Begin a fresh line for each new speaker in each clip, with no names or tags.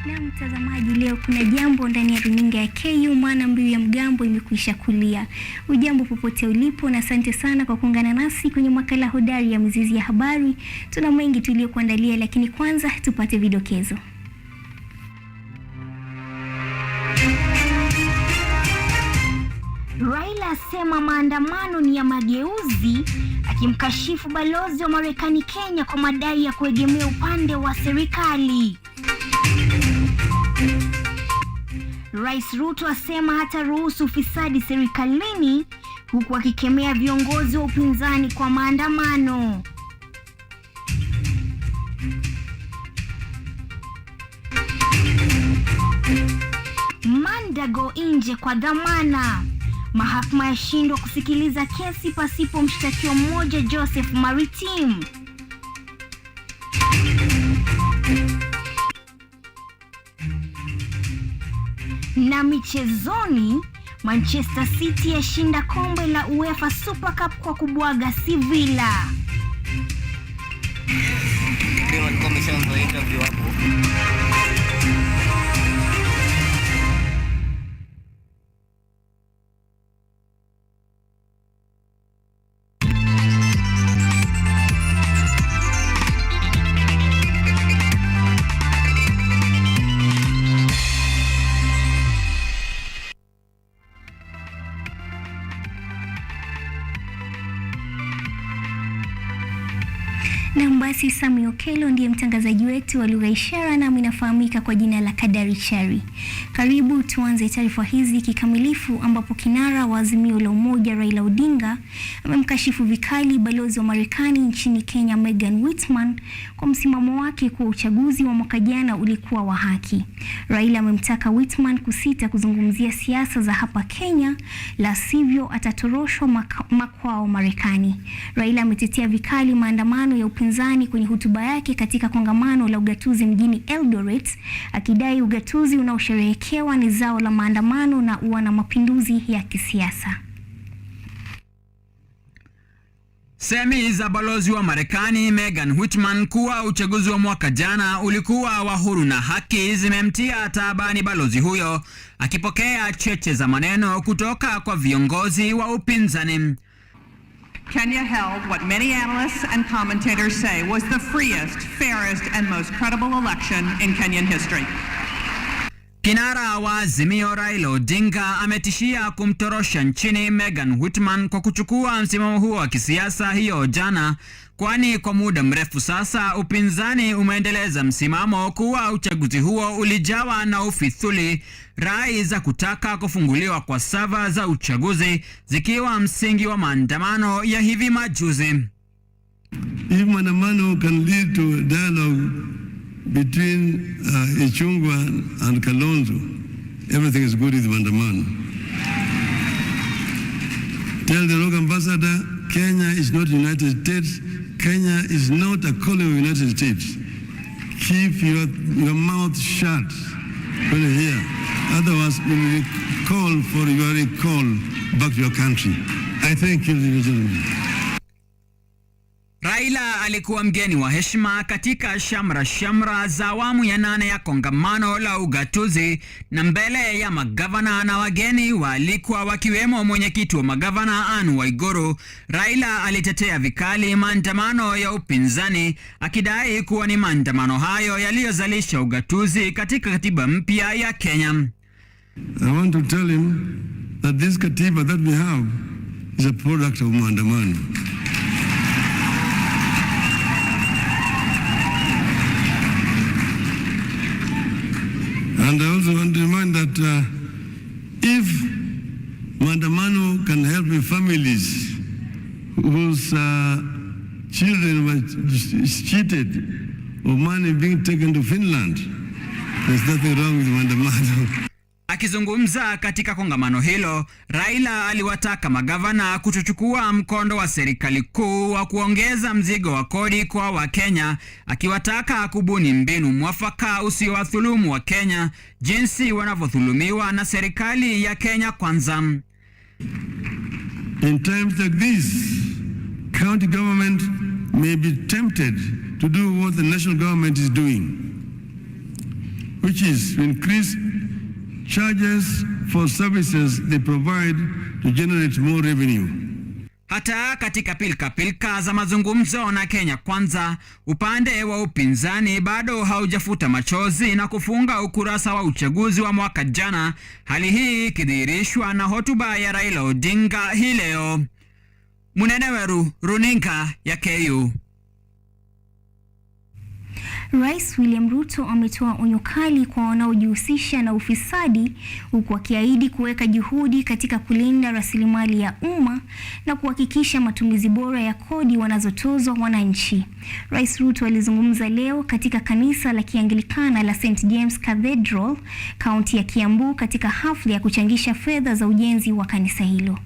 Na mtazamaji, leo kuna jambo ndani ya runinga ya KU, maana mbiu ya mgambo imekwisha kulia. Ujambo popote ulipo, na asante sana kwa kuungana nasi kwenye makala hodari ya Mizizi ya Habari. Tuna mengi tuliyokuandalia, lakini kwanza tupate vidokezo. Raila asema maandamano ni ya mageuzi, akimkashifu balozi wa Marekani Kenya kwa madai ya kuegemea upande wa serikali. Rais Ruto asema hataruhusu ufisadi serikalini, huku akikemea viongozi wa upinzani kwa maandamano. Mandago nje kwa dhamana. Mahakama yashindwa kusikiliza kesi pasipo mshtakiwa mmoja Joseph Maritim. Na michezoni, Manchester City yashinda kombe la UEFA Super Cup kwa kubwaga Sevilla. Na basi Sami Okello ndiye mtangazaji wetu wa lugha ishara, na minafahamika kwa jina la Chari. Karibu tuanze taarifa hizi kikamilifu, ambapo kinara wa Azimio la Umoja Raila Odinga amemkashifu vikali balozi wa Marekani nchini Kenya Megan Whitman kwa msimamo wake kuwa uchaguzi wa mwaka jana ulikuwa wa haki. Raila amemtaka Whitman kusita kuzungumzia siasa za hapa Kenya, la sivyo atatoroshwa makwao Marekani. Raila ametetea vikali maandamano ya upinzani kwenye hotuba yake katika kongamano la ugatuzi mjini Eldoret, akidai ugatuzi unaosherehekewa ni zao la maandamano na wana mapinduzi ya kisiasa.
Semi za balozi wa Marekani Megan Whitman kuwa uchaguzi wa mwaka jana ulikuwa wa huru na haki zimemtia taabani balozi huyo, akipokea cheche za maneno kutoka kwa viongozi wa upinzani.
Kenya held what many analysts and commentators say was the freest, fairest and most credible election in Kenyan history.
Kinara wa Azimio Raila Odinga ametishia kumtorosha nchini Megan Whitman kwa kuchukua msimamo huo wa kisiasa hiyo jana, kwani kwa muda mrefu sasa upinzani umeendeleza msimamo kuwa uchaguzi huo ulijawa na ufithuli, rai za kutaka kufunguliwa kwa sava za uchaguzi zikiwa msingi wa maandamano ya hivi majuzi.
If maandamano can lead to dialogue between Ichungwa and Kalonzo, everything is good with maandamano. Tell the rogue ambassador, Kenya is not United States. Kenya is not a colony of United States. Keep your mouth shut when you're here. Otherwise, we will call for your recall back to your country. I thank you, ladies and gentlemen.
Raila alikuwa mgeni wa heshima katika shamra za awamu ya 8 ya kongamano la ugatuzi, na mbele ya magavana na wageni walikuwa wakiwemo mwenyekiti wa magavana Anne Waiguru. Raila alitetea vikali maandamano ya upinzani, akidai kuwa ni maandamano hayo yaliyozalisha ugatuzi katika katiba mpya ya Kenya.
I want to tell him that this katiba that we have is a product of maandamano. And I also want to remind that if maandamano can help families whose children were cheated or money being taken to Finland, there's nothing wrong with maandamano.
Akizungumza katika kongamano hilo, Raila aliwataka magavana kutochukua mkondo wa serikali kuu wa kuongeza mzigo wa kodi kwa Wakenya, akiwataka kubuni mbinu mwafaka usiowadhulumu wa Kenya jinsi wanavyodhulumiwa na serikali ya Kenya Kwanza.
In times like this, county government may be tempted to do what the national government is doing. which is to increase charges for services they provide to generate more revenue.
Hata katika pilka za mazungumzo na Kenya Kwanza, upande wa upinzani bado haujafuta machozi na kufunga ukurasa wa uchaguzi wa mwaka jana, hali hii ikidhihirishwa na hotuba ya Raila Odinga hii leo. Muneneweru, runinga ya KU.
Rais William Ruto ametoa onyo kali kwa wanaojihusisha na ufisadi, huku akiahidi kuweka juhudi katika kulinda rasilimali ya umma na kuhakikisha matumizi bora ya kodi wanazotozwa wananchi. Rais Ruto alizungumza leo katika kanisa la Kianglikana la St James Cathedral, kaunti ya Kiambu, katika hafla ya kuchangisha fedha za ujenzi wa kanisa hilo.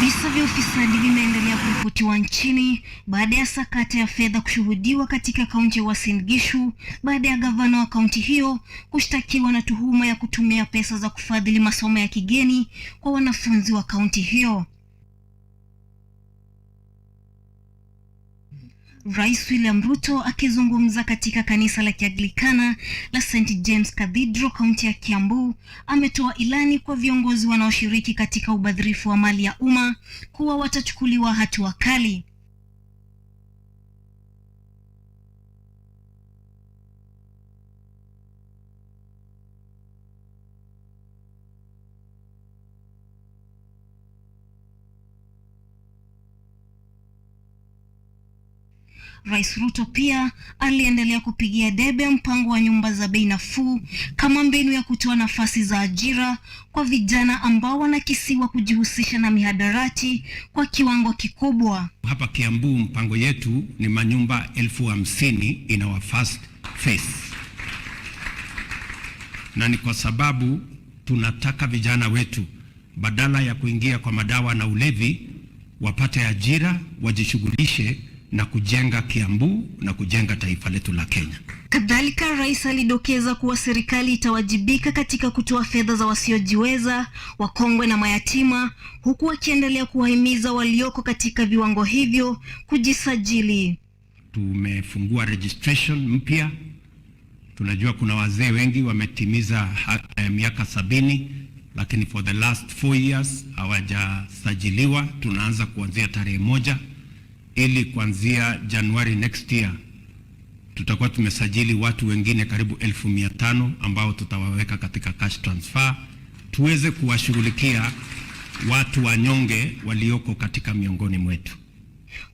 Visa vya ufisadi vimeendelea kuripotiwa nchini baada ya sakata ya fedha kushuhudiwa katika kaunti ya Uasin Gishu baada ya gavana wa kaunti hiyo kushtakiwa na tuhuma ya kutumia pesa za kufadhili masomo ya kigeni kwa wanafunzi wa kaunti hiyo. Rais William Ruto akizungumza katika kanisa la Kianglikana la St James Cathedral kaunti ya Kiambu ametoa ilani kwa viongozi wanaoshiriki katika ubadhirifu wa mali ya umma kuwa watachukuliwa hatua kali. Rais Ruto pia aliendelea kupigia debe mpango wa nyumba za bei nafuu kama mbinu ya kutoa nafasi za ajira kwa vijana ambao wanakisiwa kujihusisha na mihadarati kwa kiwango kikubwa.
Hapa Kiambu mpango yetu ni manyumba 50,000 in our first phase. Na ni kwa sababu tunataka vijana wetu badala ya kuingia kwa madawa na ulevi wapate ajira, wajishughulishe na kujenga Kiambu na kujenga taifa letu la Kenya.
Kadhalika, rais alidokeza kuwa serikali itawajibika katika kutoa fedha za wasiojiweza, wakongwe na mayatima, huku akiendelea kuwahimiza walioko katika viwango hivyo kujisajili.
Tumefungua registration mpya. Tunajua kuna wazee wengi wametimiza miaka 70, lakini for the last 4 years hawajasajiliwa. Tunaanza kuanzia tarehe 1 ili kuanzia January next year tutakuwa tumesajili watu wengine karibu 1500 ambao tutawaweka katika cash transfer tuweze kuwashughulikia watu wanyonge walioko katika miongoni mwetu.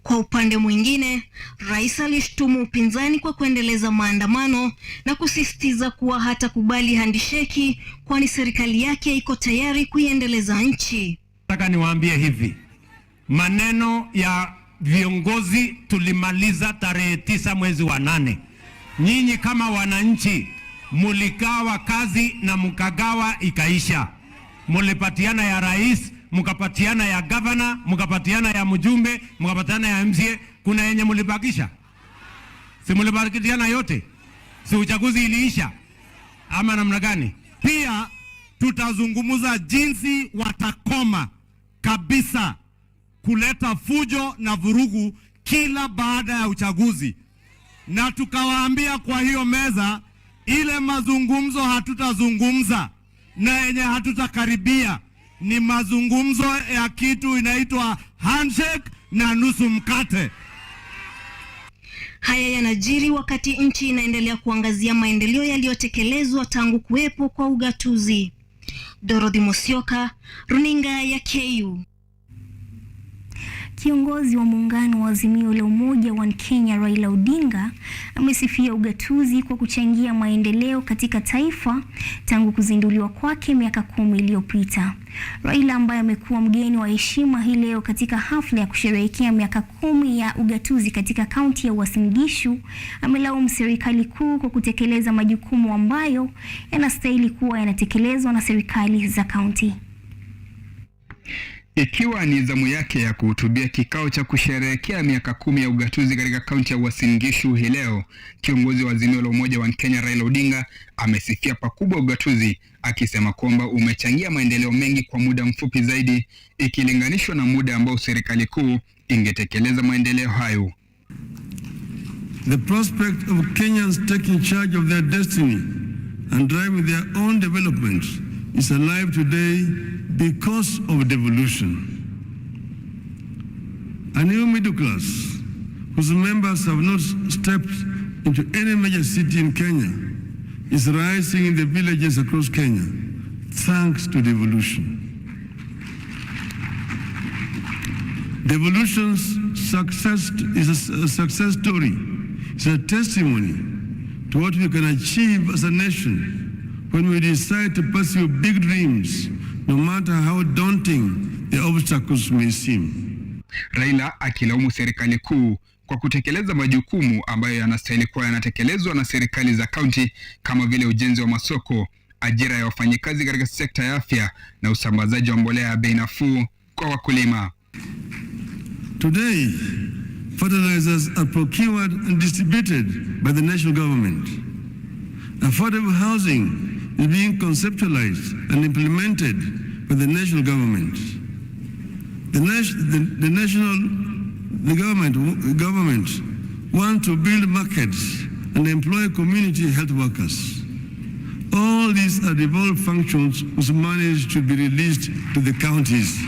Kwa upande mwingine, rais alishtumu upinzani kwa kuendeleza maandamano na kusisitiza kuwa hatakubali handisheki, kwani serikali yake iko tayari kuiendeleza nchi.
Nataka niwaambie hivi, maneno ya viongozi tulimaliza tarehe 9 mwezi wa 8. Nyinyi kama wananchi mulikawa kazi na mukagawa ikaisha. Mulipatiana ya rais, mukapatiana ya governor, mukapatiana ya mjumbe, mukapatiana ya MCA. Kuna yenye mulibakisha? Si mulibakitiana yote? Si uchaguzi iliisha? Ama namna gani?
Pia tutazungumza jinsi watakoma kabisa kuleta fujo na vurugu kila baada ya uchaguzi. Na tukawaambia kwa hiyo meza, ile mazungumzo hatutazungumza na yenye hatutakaribia ni mazungumzo ya kitu inaitwa handshake na nusu mkate.
Haya yanajiri wakati nchi inaendelea kuangazia maendeleo yaliyotekelezwa tangu kuwepo kwa ugatuzi. Dorothy Musyoka, runinga ya KU. Kiongozi wa muungano wa Azimio la Umoja wa Kenya Raila Odinga amesifia ugatuzi kwa kuchangia maendeleo katika taifa tangu kuzinduliwa kwake miaka 10 iliyopita. Raila, ambaye amekuwa mgeni wa heshima hii leo katika hafla ya kusherehekea miaka 10 ya ugatuzi katika kaunti ya Uasin Gishu, amelaumu serikali kuu kwa kutekeleza majukumu ambayo yanastahili kuwa yanatekelezwa na serikali za kaunti.
Ikiwa ni zamu yake ya kuhutubia kikao cha kusherehekea miaka 10 ya ugatuzi katika kaunti ya Uasin Gishu hii leo, kiongozi wa Azimio la Umoja wa Kenya Raila Odinga amesifia pakubwa ugatuzi, akisema kwamba umechangia maendeleo mengi kwa muda mfupi zaidi ikilinganishwa na muda ambao serikali kuu ingetekeleza maendeleo hayo.
The prospect of Kenyans taking charge of their destiny and driving their own development is alive today because of devolution. A new middle class, whose members have not stepped into any major city in Kenya, is rising in the villages across Kenya, thanks to devolution. Devolution's success is a success story. It's a testimony to what we can achieve as a nation when we decide to pursue big dreams, no matter how daunting the obstacles may seem.
Raila akilaumu serikali kuu kwa kutekeleza majukumu ambayo yanastahili kuwa yanatekelezwa na serikali za kaunti kama vile ujenzi wa masoko, ajira ya wafanyikazi katika sekta ya afya na usambazaji wa mbolea ya bei nafuu kwa wakulima.
Today, fertilizers are procured and distributed by the national government. Affordable housing is being conceptualized and implemented by the national government. The government wants to build markets and employ community health workers. All these are devolved functions whose money should be released to the counties.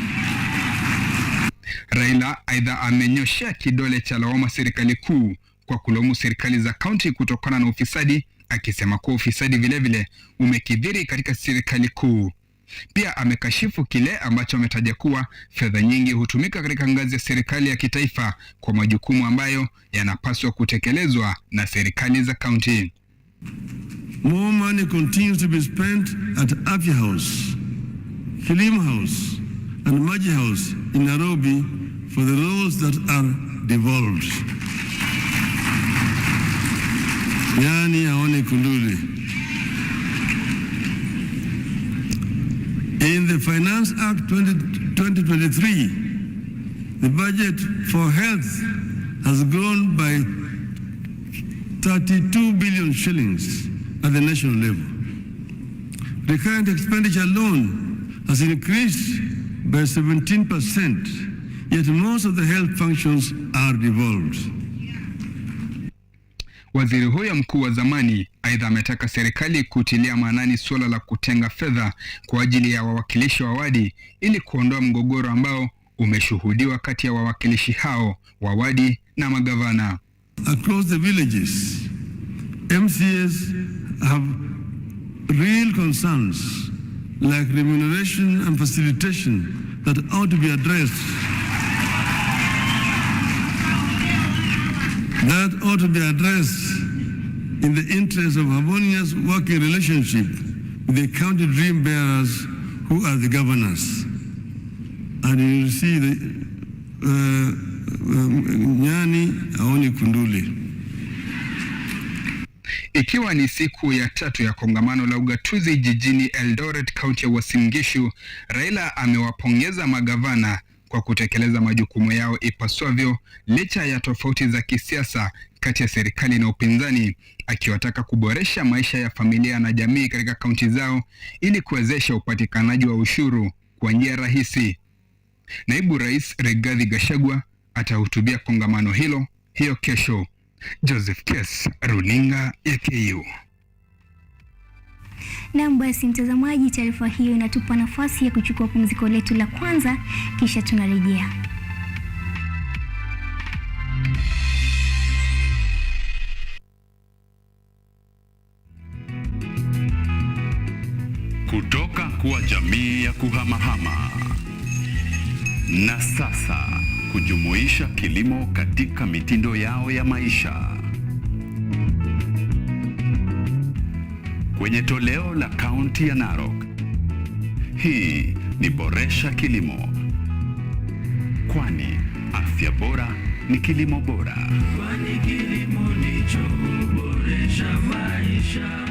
Raila aidha amenyoshea kidole cha lawama serikali kuu kwa kulaumu serikali za kaunti kutokana na ufisadi, akisema kuwa ufisadi vilevile umekithiri katika serikali kuu. Pia amekashifu kile ambacho ametaja kuwa fedha nyingi hutumika katika ngazi ya serikali ya kitaifa kwa majukumu ambayo yanapaswa kutekelezwa na serikali za kaunti.
More money continues to be spent at Afya House, Kilimo House and Maji House in Nairobi for the roles that are devolved. Yani haone kunduli. In the Finance Act 2023, the budget for health has grown by 32 billion shillings at the national level. Recurrent expenditure alone has increased by 17%, yet most of the health functions are devolved.
Waziri huyo mkuu wa zamani aidha ametaka serikali kutilia maanani suala la kutenga fedha kwa ajili ya wawakilishi wa wadi ili kuondoa mgogoro ambao umeshuhudiwa kati ya wawakilishi hao wa wadi na magavana.
Across the villages, MCAs have real concerns like remuneration and facilitation that ought to be addressed. That ought to be addressed in the interest of harmonious working relationship with the county dream bearers who are the governors. And you see the nyani aoni kunduli.
Ikiwa ni siku ya 3 ya kongamano la ugatuzi jijini Eldoret, kaunti ya Uasin Gishu, Raila amewapongeza magavana kwa kutekeleza majukumu yao ipasavyo licha ya tofauti za kisiasa kati ya serikali na upinzani, akiwataka kuboresha maisha ya familia na jamii katika kaunti zao ili kuwezesha upatikanaji wa ushuru kwa njia rahisi. Naibu Rais Rigathi Gachagua atahutubia kongamano hiyo kesho. Joseph Kes, runinga ya KU.
Na basi mtazamaji, taarifa hiyo inatupa nafasi ya kuchukua pumziko letu la kwanza, kisha tunarejea.
Kutoka kuwa jamii ya kuhamahama na sasa kujumuisha kilimo katika mitindo yao ya maisha. Kwenye toleo la kaunti ya Narok, hii ni Boresha Kilimo, kwani afya bora ni kilimo bora. Kwani kilimo ndicho huboresha maisha.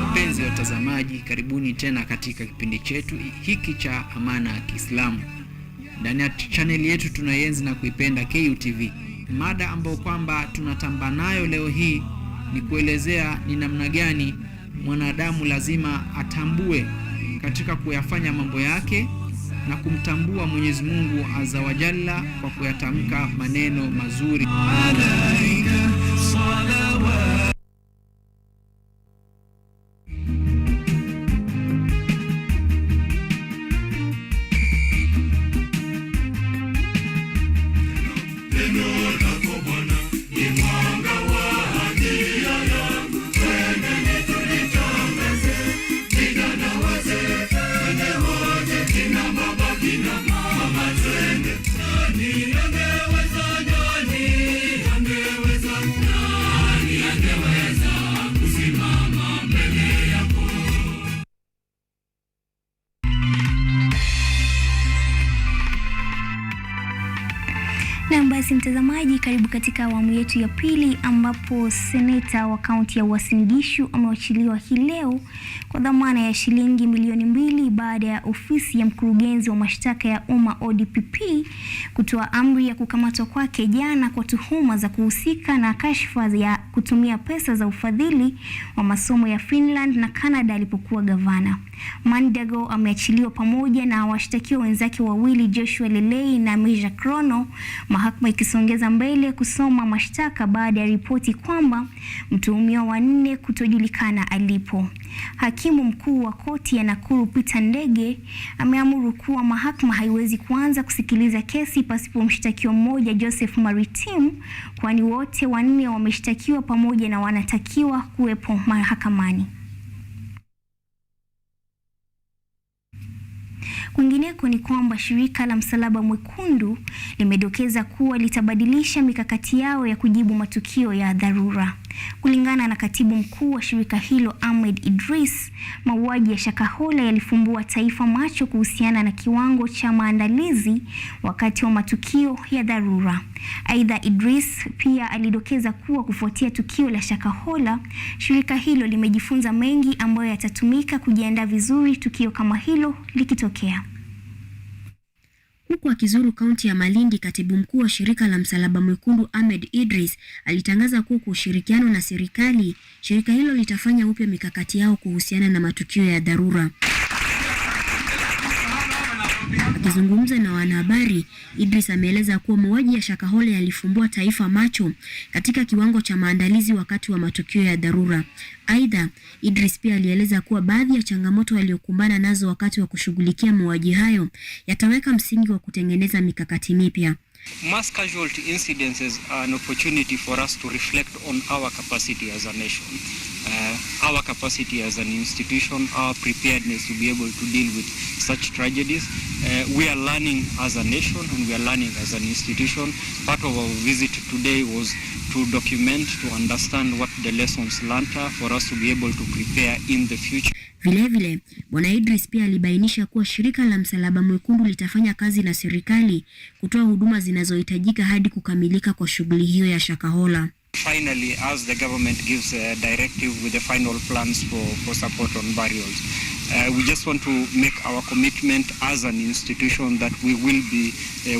Wapenzi watazamaji, karibuni tena katika kipindi chetu hiki cha Amana ya Kiislamu. Ndani ya chaneli yetu tunaienzi na kuipenda Kutv. Mada ambayo kwamba tunatamba nayo leo hii ni kuelezea ni namna gani mwanadamu lazima atambue katika kuyafanya mambo yake na kumtambua Mwenyezi Mungu Azza wa Jalla kwa kuyatamka maneno mazuri.
Na basi mtazamaji, karibu katika awamu yetu ya pili, ambapo seneta wa kaunti ya Uasin Gishu amewachiliwa hii leo kwa dhamana ya shilingi milioni 2 baada ya ofisi ya mkurugenzi wa mashtaka ya umma ODPP kutoa amri ya kukamatwa kwake jana kwa tuhuma za kuhusika na kashfa ya kutumia pesa za ufadhili wa masomo ya Finland na Canada alipokuwa gavana. Mandago ameachiliwa pamoja na washtakiwa wenzake wawili, Joshua Lelei na Meja Krono, mahakama ikisongeza mbele kusoma mashtaka baada ya ripoti kwamba mtuhumiwa wa 4 kutojulikana alipo. Hakimu mkuu wa koti ya Nakuru Peter Ndege ameamuru kuwa mahakama haiwezi kuanza kusikiliza kesi pasipo mshtakiwa mmoja, Joseph Maritim, kwani wote 4 wameshtakiwa pamoja na wanatakiwa kuwepo mahakamani. Kwingineko ni kwamba shirika la Msalaba Mwekundu limedokeza kuwa litabadilisha mikakati yao ya kujibu matukio ya dharura. Kulingana na katibu mkuu wa shirika hilo Ahmed Idris, mauaji ya Shakahola yalifumbua taifa macho kuhusiana na kiwango cha maandalizi wakati wa matukio ya dharura. Aidha, Idris pia alidokeza kuwa kufuatia tukio la Shakahola, shirika hilo limejifunza mengi ambayo yatatumika kujiandaa vizuri tukio kama hilo likitokea.
Huku akizuru kaunti ya Malindi, katibu mkuu wa shirika la Msalaba Mwekundu Ahmed Idris alitangaza kuwa kwa ushirikiano na serikali, shirika hilo litafanya upya mikakati yao kuhusiana na matukio ya dharura. Akizungumza na wanahabari, Idris ameeleza kuwa mauaji ya Shakahola yalifumbua taifa macho katika kiwango cha maandalizi wakati wa matukio ya dharura. Aidha, Idris pia alieleza kuwa baadhi ya changamoto waliokumbana nazo wakati wa kushughulikia mauaji hayo yataweka msingi wa kutengeneza mikakati mipya.
Mass casualty incidences are an opportunity for us to reflect on our capacity as a nation, our capacity as an institution, our preparedness to be able to deal with such tragedies. We are learning as a nation and we are learning as an institution. Part of our visit today was to document, to understand what the lessons learned are for us to be able to prepare in the future.
Vilevile, Bwana Idris pia alibainisha kuwa shirika la Msalaba Mwekundu litafanya kazi na serikali kutoa huduma zinazohitajika hadi kukamilika kwa shughuli hiyo ya Shakahola.
Finally, as the government gives a directive with the final plans for support on burials, we just want to make our commitment as an institution that we will be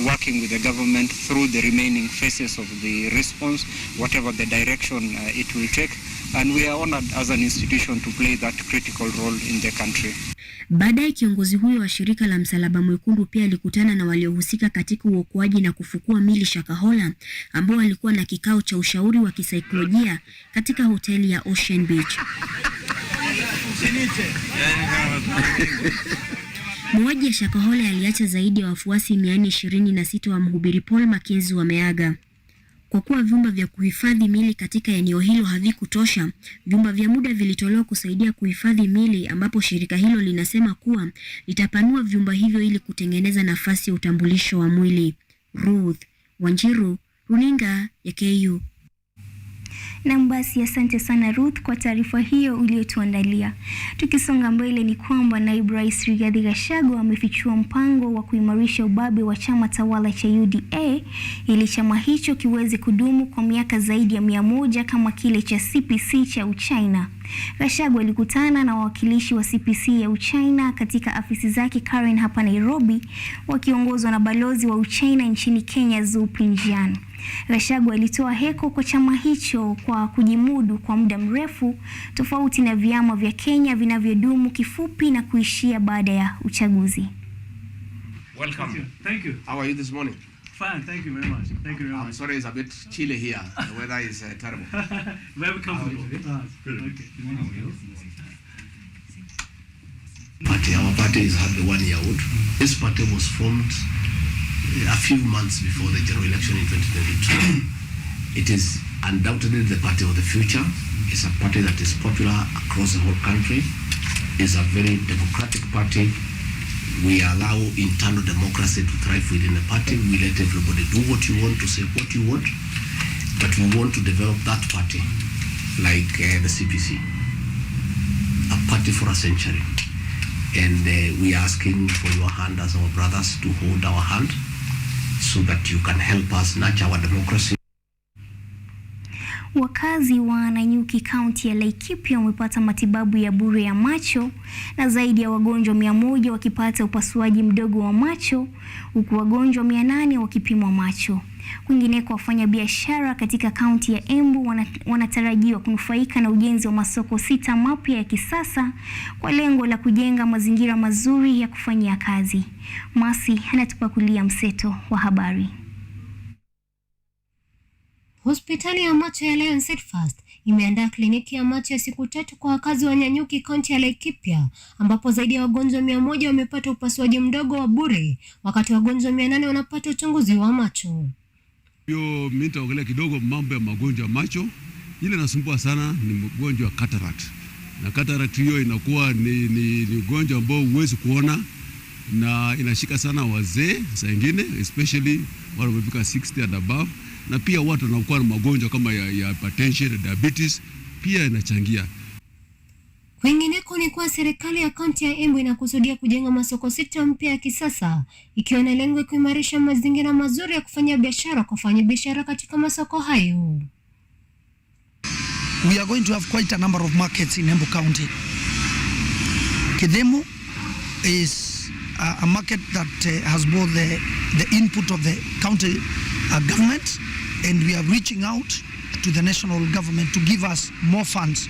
working with the government through the remaining phases of the response, whatever the direction it will take. And we are honored as an institution to play that critical role in the country.
Baadaye kiongozi huyo wa shirika la Msalaba Mwekundu pia alikutana na waliohusika katika uokoaji na kufukua mili Shakahola, ambao walikuwa na kikao cha ushauri wa kisaikolojia katika hoteli ya Ocean Beach. Mauaji ya Shakahola yaliacha zaidi ya wafuasi 426 wa mhubiri Paul Mackenzie wameaga. Kwa kuwa vyumba vya kuhifadhi mili katika eneo hilo havikutosha, vyumba vya muda vilitolewa kusaidia kuhifadhi mili, ambapo shirika hilo linasema kuwa litapanua vyumba hivyo ili kutengeneza nafasi ya utambulisho wa mwili. Ruth Wanjiru, runinga ya KU.
Na basi asante sana Ruth kwa taarifa hiyo uliyotuandalia. Tukisonga mbele ni kwamba naibu rais Rigathi Gachagua amefichua mpango wa kuimarisha ubabe wa chama tawala cha UDA ili chama hicho kiweze kudumu kwa miaka zaidi ya 100 kama kile cha CPC cha Uchina. Gachagua alikutana na wawakilishi wa CPC ya Uchina katika afisi zake Karen hapa Nairobi, wakiongozwa na balozi wa Uchina nchini Kenya Zhu Pinjian. Gachagua alitoa heko kwa chama hicho kwa kujimudu kwa muda mrefu, tofauti na vyama vya Kenya vinavyodumu kifupi na kuishia baada ya uchaguzi.
Welcome. Thank you. How are you this morning? Fine, thank you very much. Thank you very much. I'm sorry it's a bit chilly here. The weather is terrible. Very comfortable. Okay.
Our party is happy 1 year old. This party was formed a few months before the general election in 2022. It is undoubtedly the party of the future. It's a party that is popular across the whole country. It's a very democratic party. We allow internal democracy to thrive within the party. We let everybody do what you want, to say what you want, but we want to develop that party like the CPC, a party for a century. And we are asking for your hand as our brothers to hold our hand so that you can help us nurture our democracy.
Wakazi wa Nanyuki kaunti ya Laikipia wamepata matibabu ya bure ya macho na zaidi ya wagonjwa 100 wakipata upasuaji mdogo wa macho huku wagonjwa 800 wakipimwa macho. Kwingineko, wafanya biashara katika kaunti ya Embu wanatarajiwa kunufaika na ujenzi wa masoko 6 mapya ya kisasa kwa lengo la kujenga mazingira mazuri ya kufanyia kazi. Masi anatupakulia mseto wa habari.
Hospitali ya macho ya Lion Steadfast imeandaa kliniki ya macho ya siku 3 kwa wakazi wa Nanyuki kaunti ya Laikipia, ambapo zaidi ya wagonjwa 100 wamepata upasuaji mdogo wa bure, wakati wagonjwa 800 wanapata uchunguzi wa macho.
Mimi nitaongelea kidogo mambo ya magonjwa ya macho. Ile nasumbua sana ni mgonjwa wa cataract. Na cataract hiyo inakuwa ni ugonjwa ambao huwezi kuona na inashika sana wazee saa nyingine, especially wale wamefika 60 and above. Na pia watu wanakuwa na magonjwa kama ya hypertension, diabetes pia inachangia.
Kwingineko ni kwa serikali ya kaunti ya Embu inakusudia kujenga masoko 6 mpya ya kisasa ikiwa na lengo kuimarisha mazingira mazuri ya kufanya biashara kwa wafanyabiashara katika masoko hayo.
We are going to have quite a number of markets in Embu County. Kidemu is a market that has both the input of the county government, and we are reaching out to the national government to give us more funds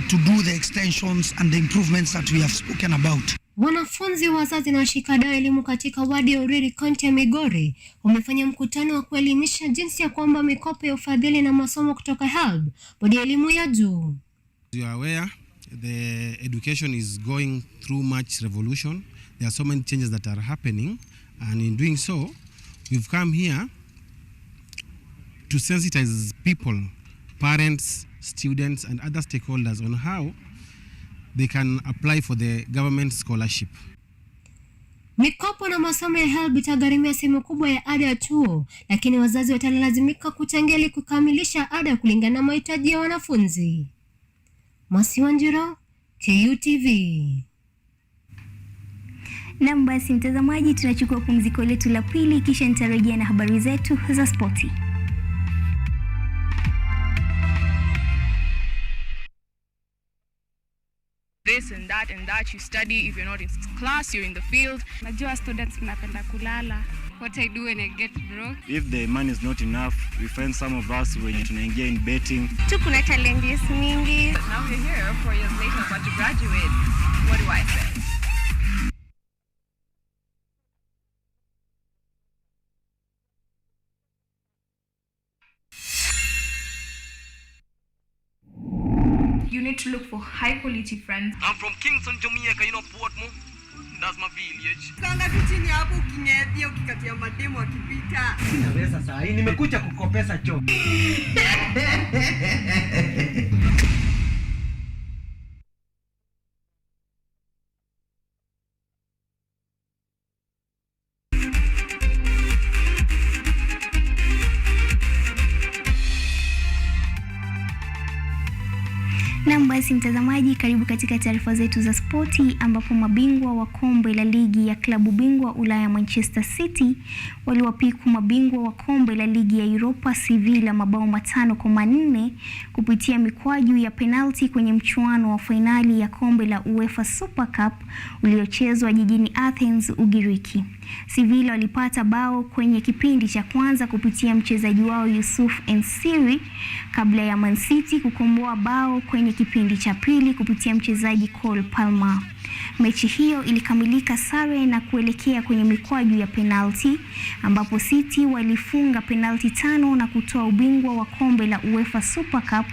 to do the extensions and the improvements that we have spoken about.
Wanafunzi, wazazi na washikadau elimu katika wadi ya Uriri kaunti ya Migori wamefanya mkutano wa kuelimisha jinsi ya kuomba mikopo ya ufadhili na masomo kutoka HELB, bodi ya elimu ya juu.
You are aware the education is going through much revolution. There are so many changes that are happening, and in doing so we've come here to sensitize people, parents, students and other stakeholders on how they can apply for the government scholarship.
Mikopo na masomo ya HELB itagharimia sehemu kubwa ya ada ya chuo, lakini wazazi watalazimika kuchangia ili kukamilisha ada kulingana na mahitaji ya wanafunzi. Masiwanjiro, Kutv.
Na basi mtazamaji, tunachukua pumziko letu la pili kisha nitarejea na habari zetu za spoti.
This and that you study. If you're not in class, you're in the field.
Najua students napenda kulala.
What I do when I get broke.
If the money is not enough, we find some of us when tunaingia in betting.
Kuna challenges mingi.
But now we're here 4 years later about to graduate. What do I say?
You need to look for high quality friends.
I'm from Kingston, Jamaica, you know Portmore. That's my village.
Kanga tu chini hapo ukinyethia ukikatia mademo akipita.
Sina pesa saa hii, nimekuja kukopesa choo.
Na basi mtazamaji, karibu katika taarifa zetu za spoti, ambapo mabingwa wa kombe la ligi ya klabu bingwa Ulaya Manchester City waliwapiku mabingwa wa kombe la ligi ya Europa Sevilla mabao 5-4 kupitia mikwaju ya penalti kwenye mchuano wa fainali ya kombe la UEFA Super Cup uliochezwa jijini Athens, Ugiriki. Sevilla walipata bao kwenye kipindi cha kwanza kupitia mchezaji wao Yusuf Ensiri kabla ya Man City kukomboa bao kwenye kipindi cha pili kupitia mchezaji Cole Palmer. Mechi hiyo ilikamilika sare na kuelekea kwenye mikwaju ya penalti ambapo City walifunga penalti 5 na kutoa ubingwa wa kombe la UEFA Super Cup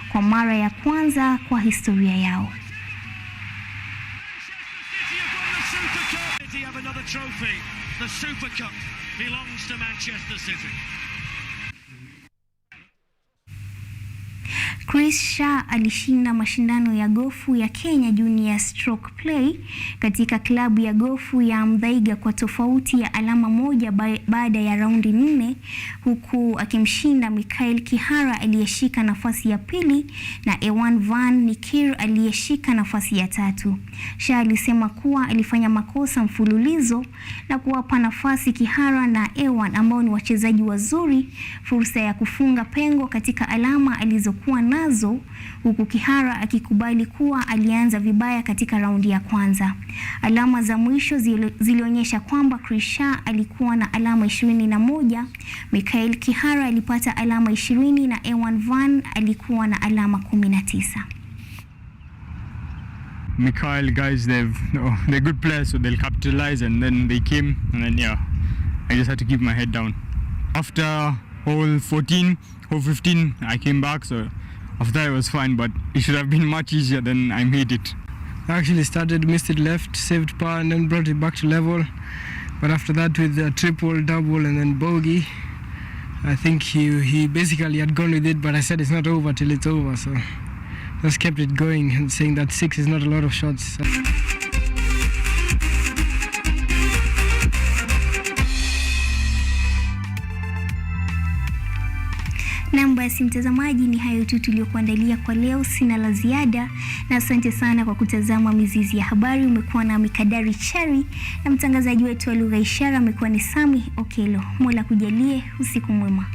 kwa mara ya kwanza kwa historia yao.
The Super Cup belongs to Manchester City.
Chris Shaw alishinda mashindano ya gofu ya Kenya Junior Stroke Play katika klabu ya gofu ya Mthaiga kwa tofauti ya alama 1 baada ya raundi 4, huku akimshinda Mikael Kihara aliyeshika nafasi ya pili na Ewan Van Nikir aliyeshika nafasi ya 3. Shaw alisema kuwa alifanya makosa mfululizo na kuwapa nafasi Kihara na Ewan ambao ni wachezaji wazuri fursa ya kufunga pengo katika alama alizokuwa nazo, huku Kihara akikubali kuwa alianza vibaya katika raundi ya kwanza. Alama za mwisho zilionyesha kwamba Chris Shaw alikuwa na alama 21, Mikael Kihara alipata alama 20 na Ewan Van alikuwa na alama 19.
Mikael guys, they're good players, so they'll capitalize, and then they came, and then yeah, I just had to keep my head down. After hole 14, hole 15, I came back, so after that it was fine, but it should have been much easier than I made it.
I actually missed it left, saved par, and then brought it back to level. But after that, with a triple, double, and then bogey, I think he basically had gone with it, but I said it's not over till it's over, so just kept it going and saying that 6 is not a lot of shots.
Basi mtazamaji, ni hayo tu tuliokuandalia kwa leo. Sina la ziada na asante sana kwa kutazama Mizizi ya Habari. Umekuwa na Habari Chari na mtangazaji wetu wa lugha ishara amekuwa ni Okello. Mola kujalie usiku mwema.